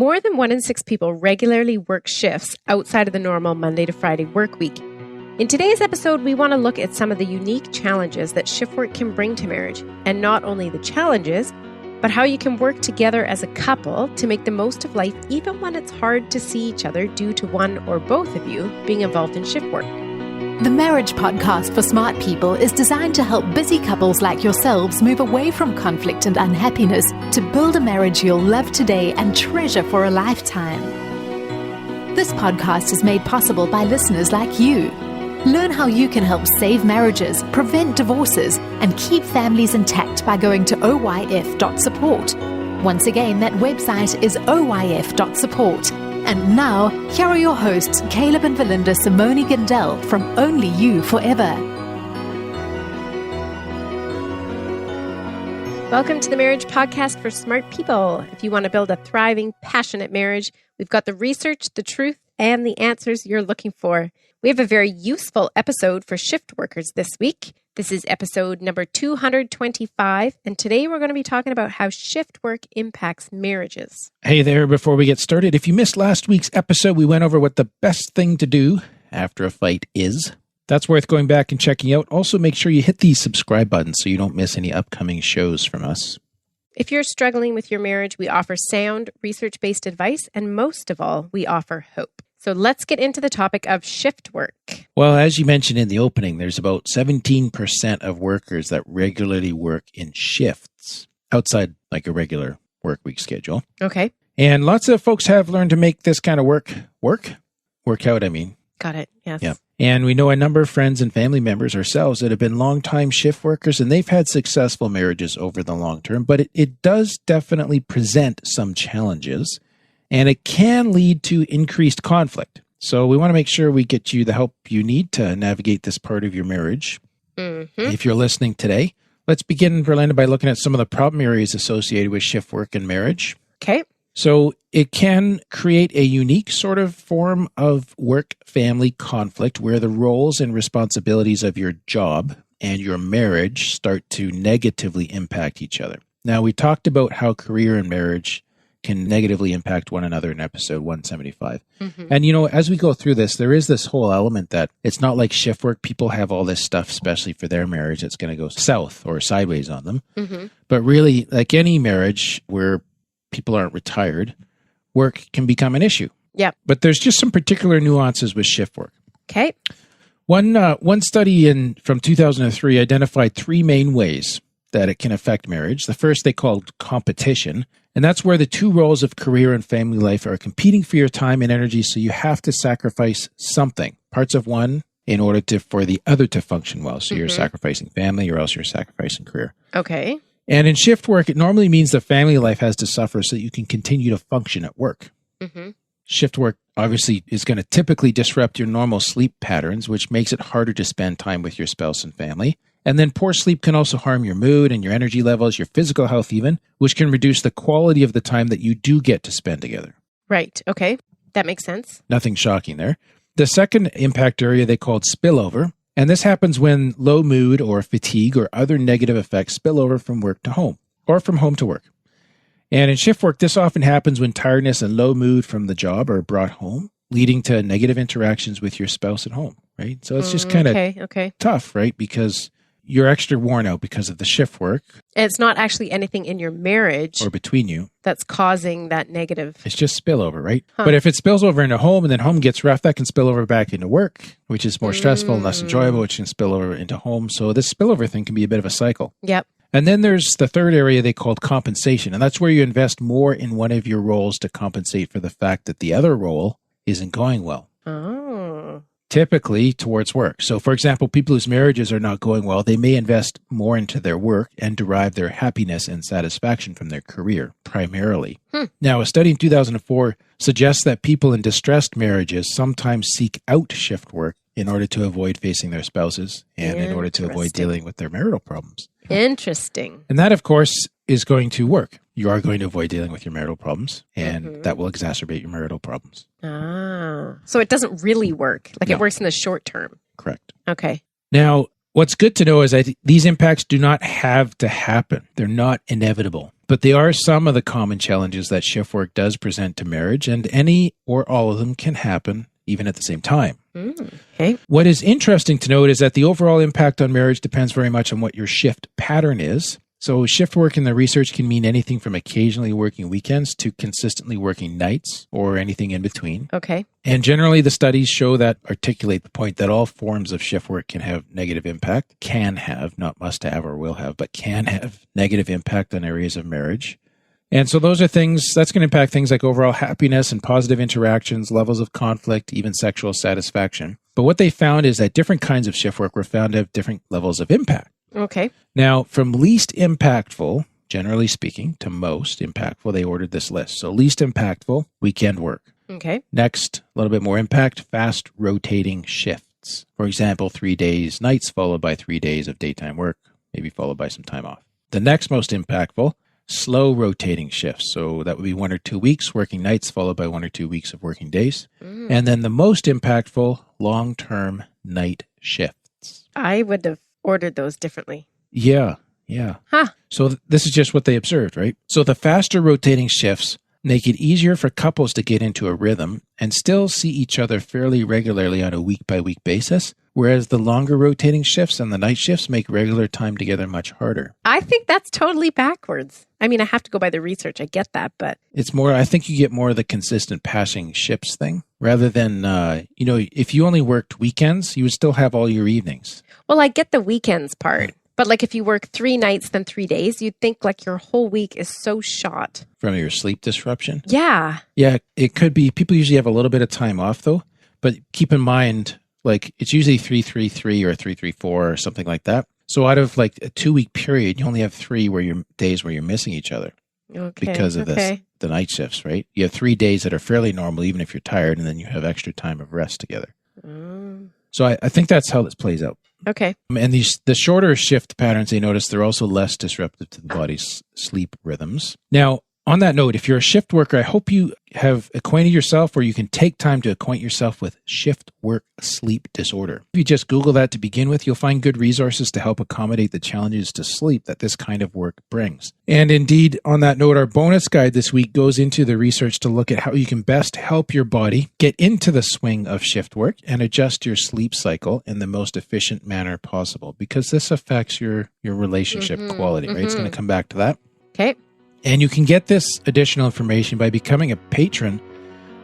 More than 1 in 6 people regularly work shifts outside of the normal Monday to Friday work week. In today's episode, we want to look at some of the unique challenges that shift work can bring to marriage, and not only the challenges, but how you can work together as a couple to make the most of life even when it's hard to see each other due to one or both of you being involved in shift work. The Marriage Podcast for Smart People is designed to help busy couples like yourselves move away from conflict and unhappiness to build a marriage you'll love today and treasure for a lifetime. This podcast is made possible by listeners like you. Learn how you can help save marriages, prevent divorces, and keep families intact by going to oyf.support. Once again, that website is oyf.support. And now, here are your hosts, Caleb and Valinda Simone Gandel from Only You Forever. Welcome to the Marriage Podcast for Smart People. If you want to build a thriving, passionate marriage, we've got the research, the truth, and the answers you're looking for. We have a very useful episode for shift workers this week. This is episode number 225, and today we're going to be talking about how shift work impacts marriages. Hey there, before we get started, if you missed last week's episode, we went over what the best thing to do after a fight is. That's worth going back and checking out. Also, make sure you hit the subscribe button so you don't miss any upcoming shows from us. If you're struggling with your marriage, we offer sound, research-based advice, and most of all, we offer hope. So let's get into the topic of shift work. Well, as you mentioned in the opening, there's about 17% of workers that regularly work in shifts outside like a regular work week schedule. Okay. And lots of folks have learned to make this kind of work out, I mean. Got it. Yes. Yeah. And we know a number of friends and family members ourselves that have been longtime shift workers, and they've had successful marriages over the long term, but it does definitely present some challenges. And it can lead to increased conflict. So we want to make sure we get you the help you need to navigate this part of your marriage. Mm-hmm. If you're listening today, let's begin, Verlinda, by looking at some of the problem areas associated with shift work and marriage. Okay. So it can create a unique sort of form of work-family conflict where the roles and responsibilities of your job and your marriage start to negatively impact each other. Now, we talked about how career and marriage can negatively impact one another in episode 175. Mm-hmm. And, as we go through this, there is this whole element that it's not like shift work. People have all this stuff, especially for their marriage, that's going to go south or sideways on them. Mm-hmm. But really, like any marriage where people aren't retired, work can become an issue. Yeah. But there's just some particular nuances with shift work. Okay. One study from 2003 identified 3 main ways that it can affect marriage. The first they called competition, and that's where the two roles of career and family life are competing for your time and energy, so you have to sacrifice something, parts of one, in order for the other to function well. So you're sacrificing family or else you're sacrificing career. Okay. And in shift work, it normally means the family life has to suffer so that you can continue to function at work. Mm-hmm. Shift work obviously is going to typically disrupt your normal sleep patterns, which makes it harder to spend time with your spouse and family. And then poor sleep can also harm your mood and your energy levels, your physical health even, which can reduce the quality of the time that you do get to spend together. Right. Okay. That makes sense. Nothing shocking there. The second impact area they called spillover, and this happens when low mood or fatigue or other negative effects spill over from work to home or from home to work. And in shift work, this often happens when tiredness and low mood from the job are brought home, leading to negative interactions with your spouse at home, right? So it's just kind of tough, right? Because you're extra worn out because of the shift work. And it's not actually anything in your marriage or between you that's causing that negative. It's just spillover, right? Huh. But if it spills over into home and then home gets rough, that can spill over back into work, which is more stressful and less enjoyable, which can spill over into home. So this spillover thing can be a bit of a cycle. Yep. And then there's the third area they called compensation. And that's where you invest more in one of your roles to compensate for the fact that the other role isn't going well. Oh. Typically towards work. So, for example, people whose marriages are not going well, they may invest more into their work and derive their happiness and satisfaction from their career, primarily. Now, a study in 2004 suggests that people in distressed marriages sometimes seek out shift work in order to avoid facing their spouses and in order to avoid dealing with their marital problems. Interesting. And that, of course, is going to work. You are going to avoid dealing with your marital problems, and that will exacerbate your marital problems. Ah. So it doesn't really work. Like, it works in the short term. Correct. Okay. Now, what's good to know is that these impacts do not have to happen. They're not inevitable. But they are some of the common challenges that shift work does present to marriage, and any or all of them can happen even at the same time. Okay. What is interesting to note is that the overall impact on marriage depends very much on what your shift pattern is. So shift work in the research can mean anything from occasionally working weekends to consistently working nights or anything in between. Okay. And generally the studies show that articulate the point that all forms of shift work can have negative impact, can have, not must have or will have, but can have negative impact on areas of marriage. And so those are things, that's going to impact things like overall happiness and positive interactions, levels of conflict, even sexual satisfaction. But what they found is that different kinds of shift work were found to have different levels of impact. Okay. Now, from least impactful, generally speaking, to most impactful, they ordered this list. So least impactful, weekend work. Okay. Next, a little bit more impact, fast rotating shifts. For example, 3 days nights followed by 3 days of daytime work, maybe followed by some time off. The next most impactful, slow rotating shifts. So that would be 1 or 2 weeks working nights followed by 1 or 2 weeks of working days. And then the most impactful, long-term night shifts. I would have ordered those differently. Yeah. Huh. So this is just what they observed, right? So the faster rotating shifts make it easier for couples to get into a rhythm and still see each other fairly regularly on a week-by-week basis, whereas the longer rotating shifts and the night shifts make regular time together much harder. I think that's totally backwards. I mean, I have to go by the research. I get that, but... It's more, I think you get more of the consistent passing ships thing, rather than, if you only worked weekends, you would still have all your evenings. Well, I get the weekends part. But like if you work 3 nights, then 3 days, you'd think like your whole week is so shot. From your sleep disruption? Yeah, it could be. People usually have a little bit of time off though. But keep in mind, like it's usually 3-3-3 or 3-3-4 or something like that. So out of like a 2-week period, you only have 3 days where you're missing each other. Okay. Because of this, the night shifts, right? You have 3 days that are fairly normal, even if you're tired, and then you have extra time of rest together. So I think that's how this plays out. Okay. And the shorter shift patterns, they notice they're also less disruptive to the body's sleep rhythms. Now, on that note, if you're a shift worker, I hope you have acquainted yourself, or you can take time to acquaint yourself with shift work sleep disorder. If you just Google that to begin with, you'll find good resources to help accommodate the challenges to sleep that this kind of work brings. And indeed, on that note, our bonus guide this week goes into the research to look at how you can best help your body get into the swing of shift work and adjust your sleep cycle in the most efficient manner possible, because this affects your relationship quality, right? It's going to come back to that. Okay. And you can get this additional information by becoming a patron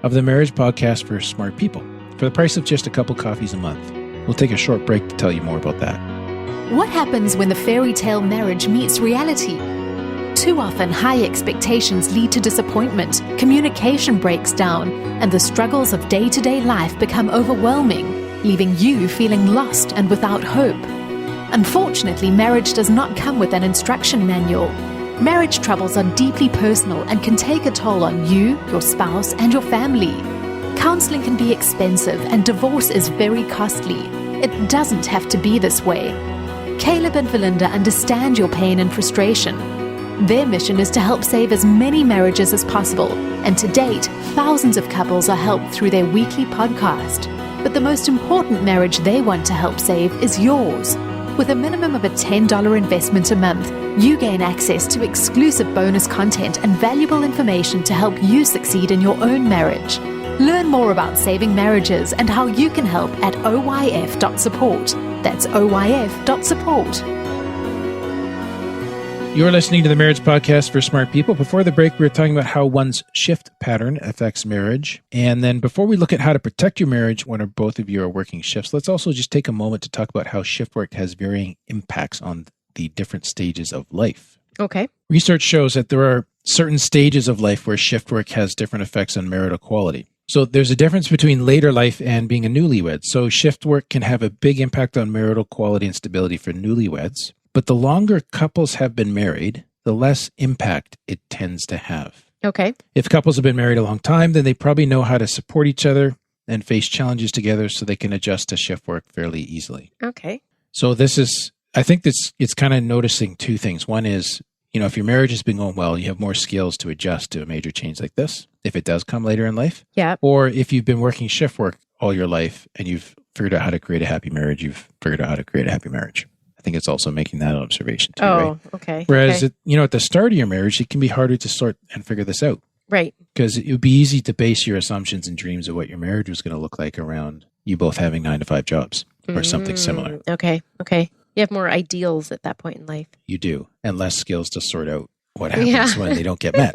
of the Marriage Podcast for Smart People for the price of just a couple coffees a month. We'll take a short break to tell you more about that. What happens when the fairy tale marriage meets reality? Too often, high expectations lead to disappointment, communication breaks down, and the struggles of day-to-day life become overwhelming, leaving you feeling lost and without hope. Unfortunately, marriage does not come with an instruction manual. Marriage troubles are deeply personal and can take a toll on you, your spouse, and your family. Counseling can be expensive and divorce is very costly. It doesn't have to be this way. Caleb and Valinda understand your pain and frustration. Their mission is to help save as many marriages as possible, and to date, thousands of couples are helped through their weekly podcast. But the most important marriage they want to help save is yours. With a minimum of a $10 investment a month, you gain access to exclusive bonus content and valuable information to help you succeed in your own marriage. Learn more about saving marriages and how you can help at oyf.support. That's oyf.support. You're listening to the Marriage Podcast for Smart People. Before the break, we were talking about how one's shift pattern affects marriage. And then before we look at how to protect your marriage when both of you are working shifts, let's also just take a moment to talk about how shift work has varying impacts on the different stages of life. Okay. Research shows that there are certain stages of life where shift work has different effects on marital quality. So there's a difference between later life and being a newlywed. So shift work can have a big impact on marital quality and stability for newlyweds. But the longer couples have been married, the less impact it tends to have. Okay. If couples have been married a long time, then they probably know how to support each other and face challenges together so they can adjust to shift work fairly easily. Okay. So I think it's kind of noticing two things. One is, if your marriage has been going well, you have more skills to adjust to a major change like this, if it does come later in life. Yeah. Or if you've been working shift work all your life and you've figured out how to create a happy marriage, you've figured out how to create a happy marriage. I think it's also making that observation too, Oh, right? okay. Whereas, okay. at the start of your marriage, it can be harder to sort and figure this out. Right. Because it would be easy to base your assumptions and dreams of what your marriage was going to look like around you both having 9-to-5 jobs or something similar. Okay. You have more ideals at that point in life. You do, and less skills to sort out what happens when they don't get met.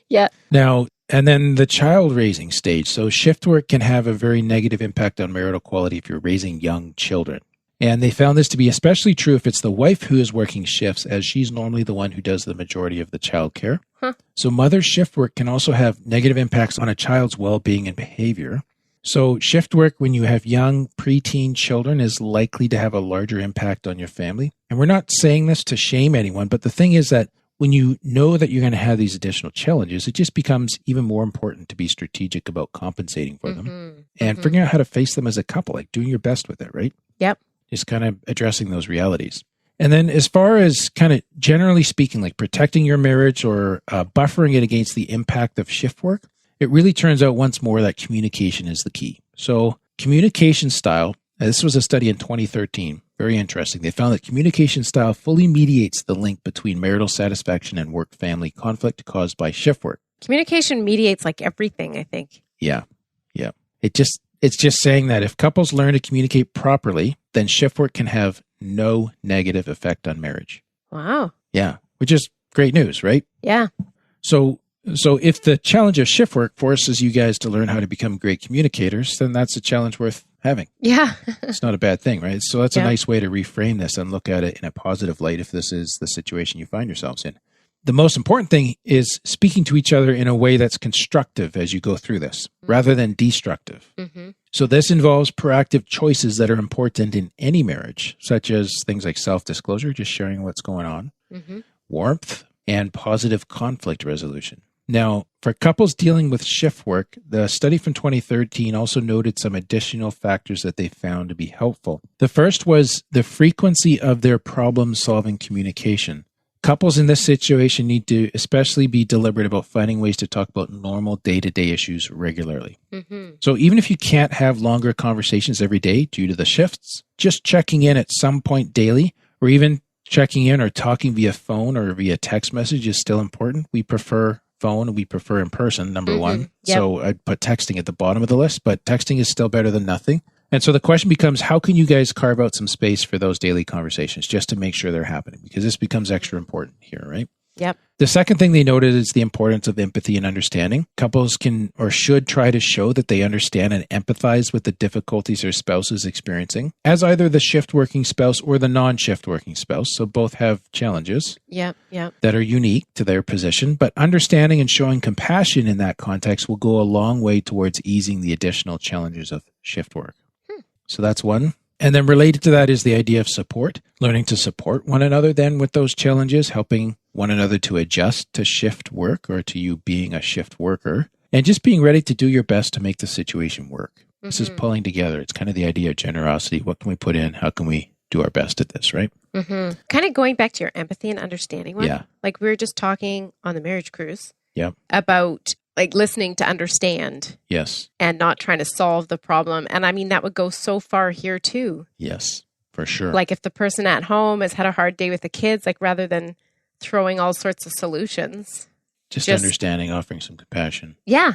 Yeah. Now, and then the child raising stage. So shift work can have a very negative impact on marital quality if you're raising young children. And they found this to be especially true if it's the wife who is working shifts, as she's normally the one who does the majority of the child care. So mother shift work can also have negative impacts on a child's well-being and behavior. So shift work when you have young preteen children is likely to have a larger impact on your family. And we're not saying this to shame anyone, but the thing is that when you know that you're going to have these additional challenges, it just becomes even more important to be strategic about compensating for them and figuring out how to face them as a couple, like doing your best with it, right? Yep. Just kind of addressing those realities. And then as far as kind of generally speaking, like protecting your marriage or buffering it against the impact of shift work, it really turns out once more that communication is the key. So communication style, this was a study in 2013, very interesting. They found that communication style fully mediates the link between marital satisfaction and work-family conflict caused by shift work. Communication mediates like everything, I think. Yeah. It's just saying that if couples learn to communicate properly, then shift work can have no negative effect on marriage. Wow. Yeah, which is great news, right? Yeah. So if the challenge of shift work forces you guys to learn how to become great communicators, then that's a challenge worth having. Yeah. It's not a bad thing, right? So that's a nice way to reframe this and look at it in a positive light if this is the situation you find yourselves in. The most important thing is speaking to each other in a way that's constructive as you go through this, rather than destructive. So this involves proactive choices that are important in any marriage, such as things like self-disclosure, just sharing what's going on, warmth, and positive conflict resolution. Now, for couples dealing with shift work, the study from 2013 also noted some additional factors that they found to be helpful. The first was the frequency of their problem-solving communication. Couples in this situation need to especially be deliberate about finding ways to talk about normal day-to-day issues regularly. So even if you can't have longer conversations every day due to the shifts, just checking in at some point daily, or even checking in or talking via phone or via text message is still important. We prefer phone, we prefer in person, number one. Yep. So I'd put texting at the bottom of the list, but texting is still better than nothing. And so the question becomes, how can you guys carve out some space for those daily conversations just to make sure they're happening? Because this becomes extra important here, right? Yep. The second thing they noted is the importance of empathy and understanding. Couples can or should try to show that they understand and empathize with the difficulties their spouse is experiencing as either the shift working spouse or the non-shift working spouse. So both have challenges that are unique to their position, but understanding and showing compassion in that context will go a long way towards easing the additional challenges of shift work. So that's one. And then related to that is the idea of support, learning to support one another then with those challenges, helping one another to adjust to shift work or to you being a shift worker, and just being ready to do your best to make the situation work. This is pulling together. It's kind of the idea of generosity. What can we put in? How can we do our best at this, right? Kind of going back to your empathy and understanding one. Yeah. Like we were just talking on the marriage cruise about like listening to understand. Yes. And not trying to solve the problem. And I mean, that would go so far here too. Yes, for sure. Like if the person at home has had a hard day with the kids, like rather than throwing all sorts of solutions. Just understanding, offering some compassion. Yeah.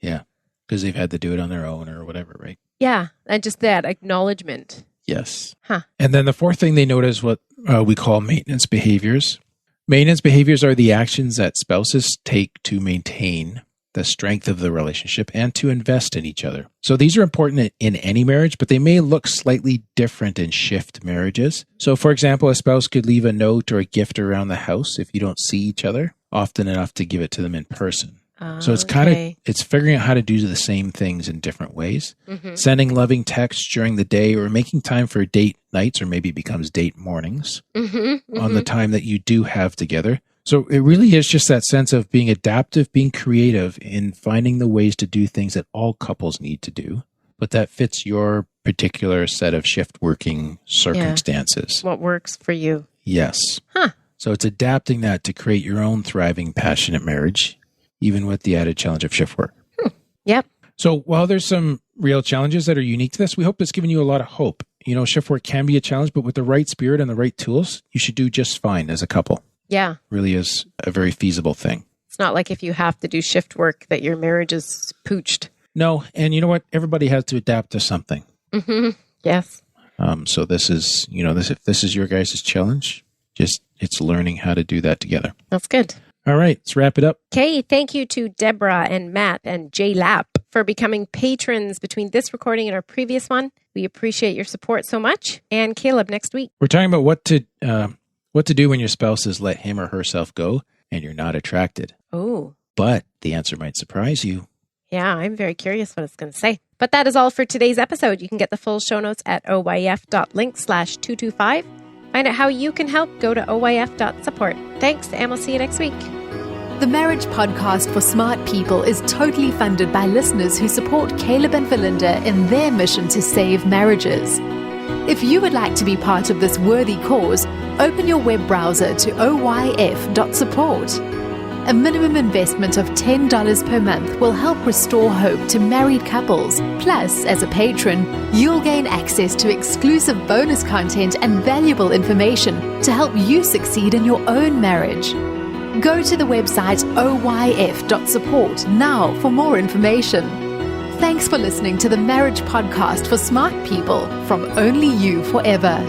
Yeah. Because they've had to do it on their own or whatever, right? Yeah. And just that acknowledgement. Yes. Huh. And then the fourth thing they note is what we call maintenance behaviors. Maintenance behaviors are the actions that spouses take to maintain the strength of the relationship and to invest in each other. So these are important in any marriage, but they may look slightly different in shift marriages. So for example, a spouse could leave a note or a gift around the house if you don't see each other often enough to give it to them in person. So it's it's figuring out how to do the same things in different ways. Sending loving texts during the day or making time for date nights, or maybe becomes date mornings on the time that you do have together. So it really is just that sense of being adaptive, being creative in finding the ways to do things that all couples need to do, but that fits your particular set of shift working circumstances. What works for you. Yes. Huh. So it's adapting that to create your own thriving, passionate marriage, even with the added challenge of shift work. Yep. So while there's some real challenges that are unique to this, we hope it's given you a lot of hope shift work can be a challenge, but with the right spirit and the right tools, you should do just fine as a couple. Yeah. Really is a very feasible thing. It's not like if you have to do shift work that your marriage is pooched. No. And you know what? Everybody has to adapt to something. Mm-hmm. Yes. So this is, if this is your guys' challenge, it's learning how to do that together. That's good. All right, let's wrap it up. Okay, thank you to Deborah and Matt and Jay Lapp for becoming patrons between this recording and our previous one. We appreciate your support so much. And Caleb, next week. We're talking about what to do when your spouse has let him or herself go and you're not attracted. Oh. But the answer might surprise you. Yeah, I'm very curious what it's going to say. But that is all for today's episode. You can get the full show notes at oyf.link/225. Find out how you can help. Go to oyf.support. Thanks, and we'll see you next week. The Marriage Podcast for Smart People is totally funded by listeners who support Caleb and Valinda in their mission to save marriages. If you would like to be part of this worthy cause, open your web browser to oyf.support. A minimum investment of $10 per month will help restore hope to married couples. Plus, as a patron, you'll gain access to exclusive bonus content and valuable information to help you succeed in your own marriage. Go to the website oyf.support now for more information. Thanks for listening to the Marriage Podcast for Smart People from Only You Forever.